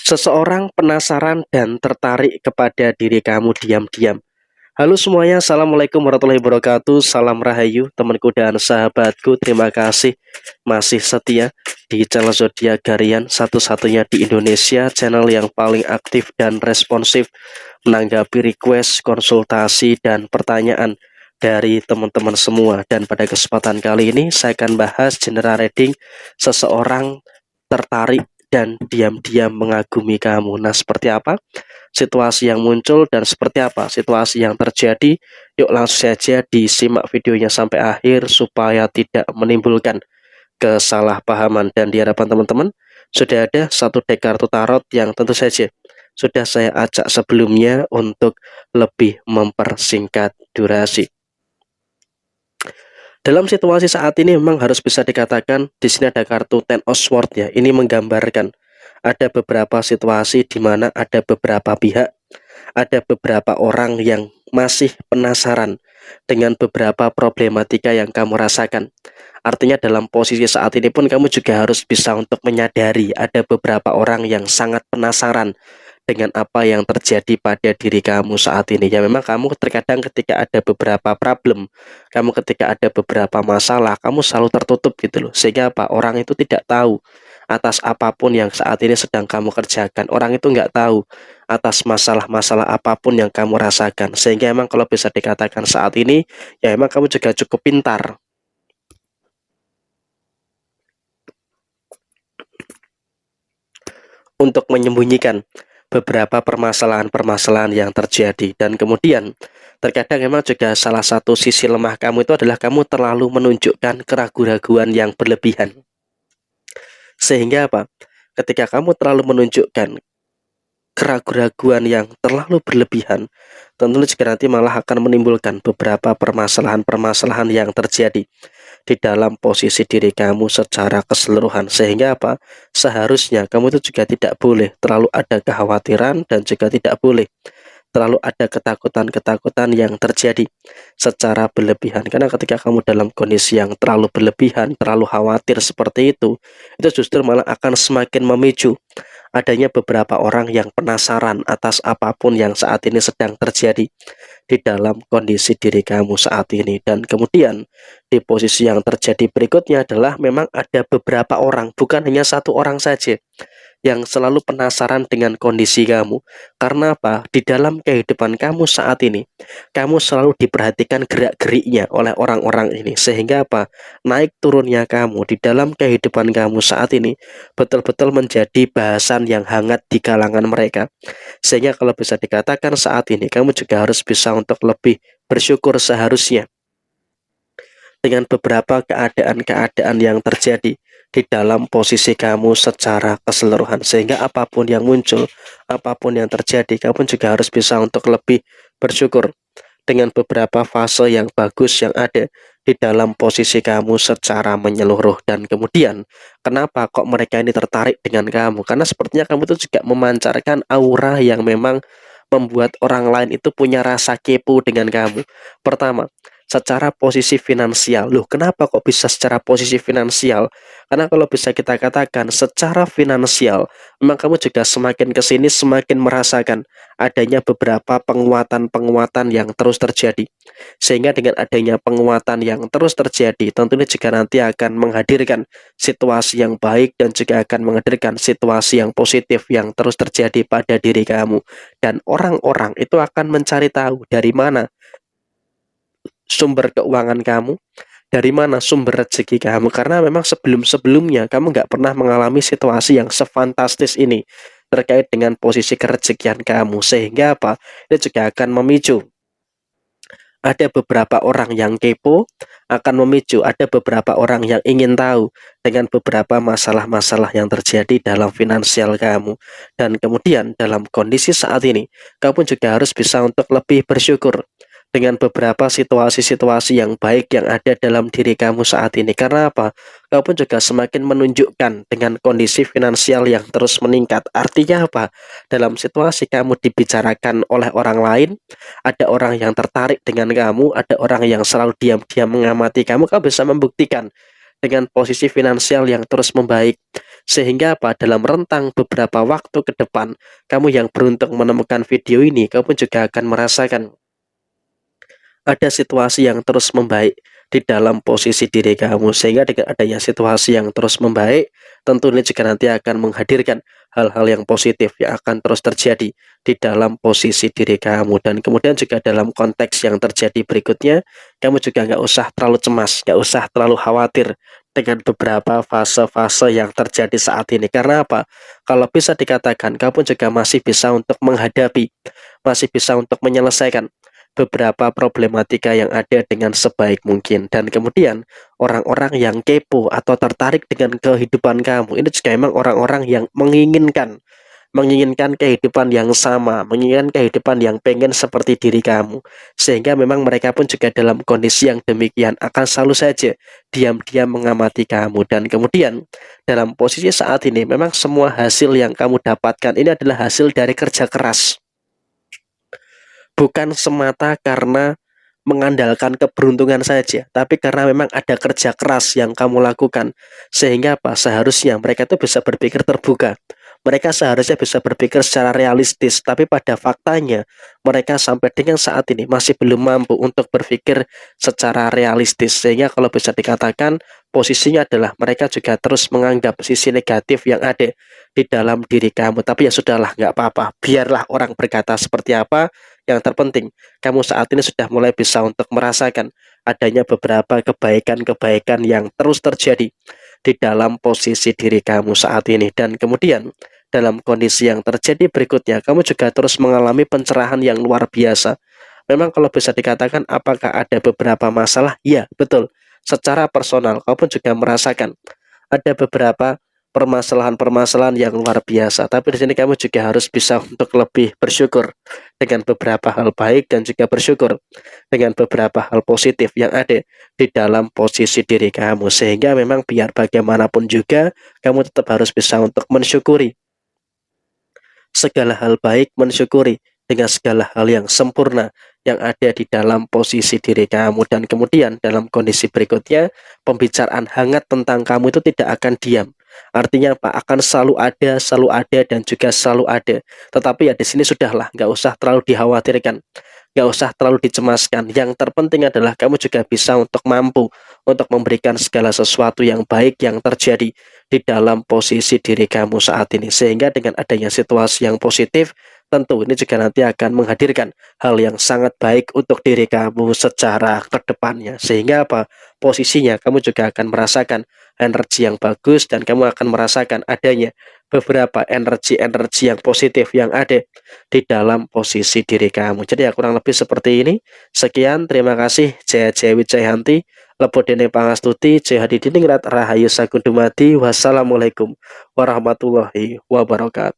Seseorang penasaran dan tertarik kepada diri kamu diam-diam. Halo semuanya, Assalamualaikum warahmatullahi wabarakatuh. Salam rahayu, temanku dan sahabatku. Terima kasih masih setia di channel Zodiak Garian, satu-satunya di Indonesia, channel yang paling aktif dan responsif menanggapi request, konsultasi, dan pertanyaan dari teman-teman semua. Dan pada kesempatan kali ini saya akan bahas general reading seseorang tertarik dan diam-diam mengagumi kamu. Nah, seperti apa situasi yang muncul dan seperti apa situasi yang terjadi? Yuk langsung saja disimak videonya sampai akhir supaya tidak menimbulkan kesalahpahaman. Dan di hadapan teman-teman sudah ada satu deck kartu tarot yang tentu saja sudah saya acak sebelumnya untuk lebih mempersingkat durasi. Dalam situasi saat ini memang harus bisa dikatakan di sini ada kartu Ten of Swords ya. Ini menggambarkan ada beberapa situasi di mana ada beberapa pihak, ada beberapa orang yang masih penasaran dengan beberapa problematika yang kamu rasakan. Artinya dalam posisi saat ini pun kamu juga harus bisa untuk menyadari ada beberapa orang yang sangat penasaran dengan apa yang terjadi pada diri kamu saat ini. Ya memang kamu terkadang ketika ada beberapa problem, kamu ketika ada beberapa masalah, kamu selalu tertutup gitu loh. Sehingga apa? Orang itu tidak tahu atas apapun yang saat ini sedang kamu kerjakan. Orang itu nggak tahu atas masalah-masalah apapun yang kamu rasakan. Sehingga emang kalau bisa dikatakan saat ini, ya emang kamu juga cukup pintar untuk menyembunyikan beberapa permasalahan-permasalahan yang terjadi. Dan kemudian terkadang memang juga salah satu sisi lemah kamu itu adalah kamu terlalu menunjukkan keraguan-raguan yang berlebihan. Sehingga apa? Ketika kamu terlalu menunjukkan keraguan-raguan yang terlalu berlebihan, tentu juga nanti malah akan menimbulkan beberapa permasalahan-permasalahan yang terjadi di dalam posisi diri kamu secara keseluruhan. Sehingga apa? Seharusnya kamu itu juga tidak boleh terlalu ada kekhawatiran dan juga tidak boleh terlalu ada ketakutan-ketakutan yang terjadi secara berlebihan. Karena ketika kamu dalam kondisi yang terlalu berlebihan, terlalu khawatir seperti itu justru malah akan semakin memicu adanya beberapa orang yang penasaran atas apapun yang saat ini sedang terjadi di dalam kondisi diri kamu saat ini. Dan kemudian di posisi yang terjadi berikutnya adalah memang ada beberapa orang, bukan hanya satu orang saja yang selalu penasaran dengan kondisi kamu. Karena apa? Di dalam kehidupan kamu saat ini, kamu selalu diperhatikan gerak-geriknya oleh orang-orang ini. Sehingga apa? Naik turunnya kamu di dalam kehidupan kamu saat ini betul-betul menjadi bahasan yang hangat di kalangan mereka. Sehingga kalau bisa dikatakan saat ini kamu juga harus bisa untuk lebih bersyukur seharusnya dengan beberapa keadaan-keadaan yang terjadi di dalam posisi kamu secara keseluruhan. Sehingga apapun yang muncul, apapun yang terjadi, kamu juga harus bisa untuk lebih bersyukur dengan beberapa fase yang bagus yang ada di dalam posisi kamu secara menyeluruh. Dan kemudian kenapa kok mereka ini tertarik dengan kamu? Karena sepertinya kamu itu juga memancarkan aura yang memang membuat orang lain itu punya rasa kepo dengan kamu. Pertama, secara posisi finansial. Loh, kenapa kok bisa secara posisi finansial? Karena kalau bisa kita katakan secara finansial, memang kamu juga semakin ke sini semakin merasakan adanya beberapa penguatan-penguatan yang terus terjadi. Sehingga dengan adanya penguatan yang terus terjadi, tentunya juga nanti akan menghadirkan situasi yang baik dan juga akan menghadirkan situasi yang positif yang terus terjadi pada diri kamu. Dan orang-orang itu akan mencari tahu dari mana sumber keuangan kamu, dari mana sumber rezeki kamu. Karena memang sebelum-sebelumnya kamu nggak pernah mengalami situasi yang sefantastis ini terkait dengan posisi kerezekian kamu. Sehingga apa? Ini juga akan memicu ada beberapa orang yang kepo, akan memicu ada beberapa orang yang ingin tahu dengan beberapa masalah-masalah yang terjadi dalam finansial kamu. Dan kemudian dalam kondisi saat ini, kamu juga harus bisa untuk lebih bersyukur dengan beberapa situasi-situasi yang baik yang ada dalam diri kamu saat ini. Karena apa? Kamu juga semakin menunjukkan dengan kondisi finansial yang terus meningkat. Artinya apa? Dalam situasi kamu dibicarakan oleh orang lain, ada orang yang tertarik dengan kamu, ada orang yang selalu diam-diam mengamati kamu, kamu bisa membuktikan dengan posisi finansial yang terus membaik. Sehingga apa? Dalam rentang beberapa waktu ke depan, kamu yang beruntung menemukan video ini, kamu juga akan merasakan ada situasi yang terus membaik di dalam posisi diri kamu, sehingga dengan adanya situasi yang terus membaik, tentu ini juga nanti akan menghadirkan hal-hal yang positif yang akan terus terjadi di dalam posisi diri kamu. Dan kemudian juga dalam konteks yang terjadi berikutnya, kamu juga nggak usah terlalu cemas, nggak usah terlalu khawatir dengan beberapa fase-fase yang terjadi saat ini. Karena apa? Kalau bisa dikatakan, kamu juga masih bisa untuk menghadapi, masih bisa untuk menyelesaikan beberapa problematika yang ada dengan sebaik mungkin. Dan kemudian orang-orang yang kepo atau tertarik dengan kehidupan kamu ini juga memang orang-orang yang menginginkan kehidupan yang sama, menginginkan kehidupan yang pengen seperti diri kamu. Sehingga memang mereka pun juga dalam kondisi yang demikian akan selalu saja diam-diam mengamati kamu. Dan kemudian dalam posisi saat ini memang semua hasil yang kamu dapatkan ini adalah hasil dari kerja keras, bukan semata karena mengandalkan keberuntungan saja, tapi karena memang ada kerja keras yang kamu lakukan. Sehingga apa? Seharusnya mereka itu bisa berpikir terbuka. Mereka seharusnya bisa berpikir secara realistis, tapi pada faktanya mereka sampai dengan saat ini masih belum mampu untuk berpikir secara realistis. Sehingga kalau bisa dikatakan posisinya adalah mereka juga terus menganggap sisi negatif yang ada di dalam diri kamu. Tapi ya sudahlah, nggak apa-apa. Biarlah orang berkata seperti apa. Yang terpenting, kamu saat ini sudah mulai bisa untuk merasakan adanya beberapa kebaikan-kebaikan yang terus terjadi di dalam posisi diri kamu saat ini. Dan kemudian dalam kondisi yang terjadi berikutnya, kamu juga terus mengalami pencerahan yang luar biasa. Memang kalau bisa dikatakan apakah ada beberapa masalah? Ya, betul. Secara personal, kamu pun juga merasakan ada beberapa permasalahan-permasalahan yang luar biasa. Tapi di sini kamu juga harus bisa untuk lebih bersyukur dengan beberapa hal baik dan juga bersyukur dengan beberapa hal positif yang ada di dalam posisi diri kamu. Sehingga memang biar bagaimanapun juga kamu tetap harus bisa untuk mensyukuri segala hal baik, mensyukuri dengan segala hal yang sempurna yang ada di dalam posisi diri kamu. Dan kemudian dalam kondisi berikutnya, pembicaraan hangat tentang kamu itu tidak akan diam. Artinya apa? Akan selalu ada dan juga selalu ada. Tetapi ya di sini sudahlah, nggak usah terlalu dikhawatirkan, nggak usah terlalu dicemaskan. Yang terpenting adalah kamu juga bisa untuk mampu untuk memberikan segala sesuatu yang baik yang terjadi di dalam posisi diri kamu saat ini. Sehingga dengan adanya situasi yang positif, tentu ini juga nanti akan menghadirkan hal yang sangat baik untuk diri kamu secara kedepannya. Sehingga apa? Posisinya kamu juga akan merasakan energi yang bagus dan kamu akan merasakan adanya beberapa energi-energi yang positif yang ada di dalam posisi diri kamu. Jadi ya kurang lebih seperti ini. Sekian, terima kasih. Jaya Jaya Wijayanti, Lepo Dene Pangastuti, Jaya Hadidiningrat, Rahayu Sagung Dumadi. Wassalamualaikum warahmatullahi wabarakatuh.